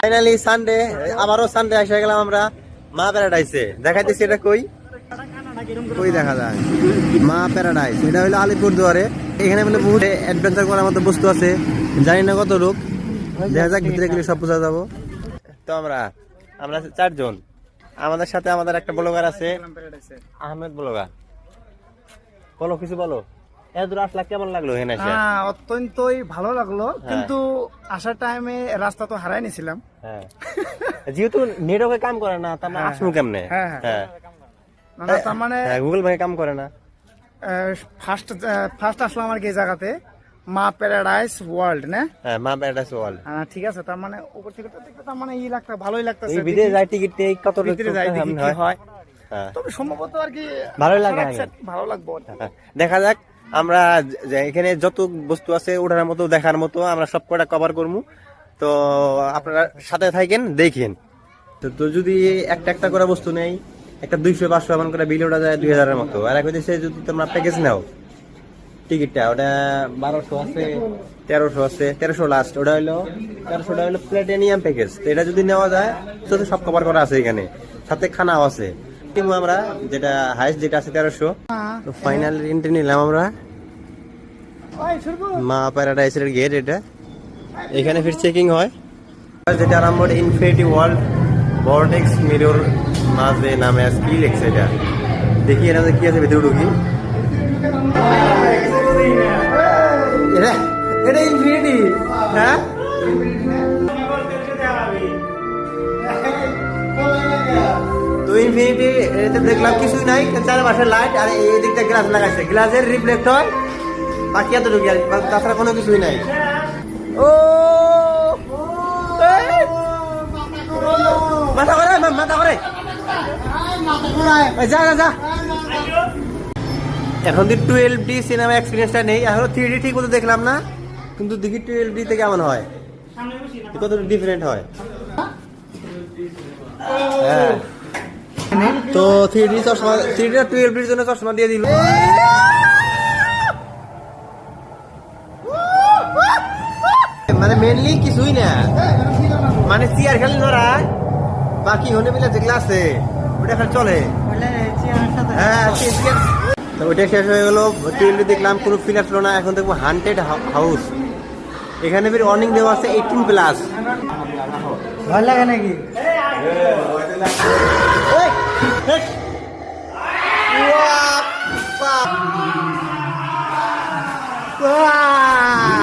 Finally Sunday, আবারও Sunday এসে গেলাম আমরা মা প্যারাডাইসে। দেখাইতেছি এটা কই কই দেখা যায় মা প্যারাডাইস। এটা হলো আলিপুরদুয়ারে। এখানে মানে বহুত অ্যাডভেঞ্চার করার মতো বস্তু আছে, জানি না কত লোক। দেখা যাক ভিতরে গেলে সব বোঝা যাবো। তো আমরা 4 জন, আমাদের সাথে আমাদের একটা ব্লগার আছে আহমেদ ব্লগার। বলো কিছু বলো, এত আসলা কেমন লাগলো? অত্যন্তই ভালো লাগলো, কিন্তু আসার টাইমে রাস্তা তো হারাই নিছিলাম। হ্যাঁ, যেহেতু নেটওয়ার্কে কাম করে না, তার মানে আসবো কেমনে? হ্যাঁ, তার মানে গুগল ভাই কাম করে না। ফার্স্ট আসলাম আর কি এই জায়গাতে, মা প্যারাডাইস ওয়ার্ল্ড না? হ্যাঁ, মা প্যারাডাইস ওয়ার্ল্ড। ঠিক আছে, তার মানে উপর থেকে তো দেখতে তার মানে লাগতো, ভালোই লাগতেছে। এই ভিডিও যাই টিকিট নেই কত ভিতরে যাই দেখি কি হয়। হ্যাঁ, তবে সম্ভবত আর কি ভালোই লাগে, ভালো লাগবে। দেখা যাক। আমরা এখানে যত বস্তু আছে ওঠার মতো দেখার মতো আমরা সব কটা কভার করবো। তো আপনারা সাথে থাকেন, দেখেন। তো যদি একটা করে বস্তু নেই, একটা 200-500 এমন করে বিল ওটা যায় 2000-এর মতো। আর এক হচ্ছে যদি তোমরা প্যাকেজ নাও টিকিটটা, ওটা 1200 আছে, 1300 আছে, 1300 লাস্ট। ওটা হলো 1300টা হলো প্ল্যাটিনিয়াম প্যাকেজ। তো এটা যদি নেওয়া যায় তো সব কভার করা আছে এখানে, সাথে খানাও আছে। কিন্তু আমরা যেটা হাইস্ট যেটা আছে 1300। তো ফাইনাল এন্ট্রি নিলাম আমরা মা প্যারাডাইসের গেট। এটা এখানে ফির চেকিং হয়। যেটা আরম্ভ ইনফিনিটি ওয়ার্ল্ড ভর্টেক্স মিরর মাঝে নামে আছে, কি লেখছে এটা দেখি। এটা কি আছে ভিতরে ঢুকি। এটা ইনফিনিটি। হ্যাঁ, তো ইনফিনিটি এতে দেখলাম কিছুই নাই, চারপাশে লাইট আর এই দিকটা গ্লাস লাগাইছে, গ্লাসের রিফ্লেক্ট হয়, বাকি এতটুকু আর তাছাড়া কোনো কিছুই নাই। ও মাথা করে যা যা যা। এখন তো 12D সিনেমা এক্সপিরিয়েন্সটা নেই, এখন 3D ঠিক মতো দেখলাম না, কিন্তু দেখি 12D তে কেমন হয়, কত ডিফারেন্ট হয়। হ্যাঁ, তো 3D চশমা, 3D 12Dর জন্য চশমা দিয়ে দিল। মানে মেনলি কিছুই না, মানে চেয়ার খালি নড়ায়, বাকি হলে মিলে যেগুলো আছে ওটা খালি চলে। হ্যাঁ, তো ওইটা শেষ হয়ে গেল। 12D দেখলাম, কোনো ফিল আসলো না। এখন দেখবো হান্টেড হাউস। এখানে ফির ওয়ার্নিং দেওয়া আছে 18+। ভালো লাগে নাকি? Wow!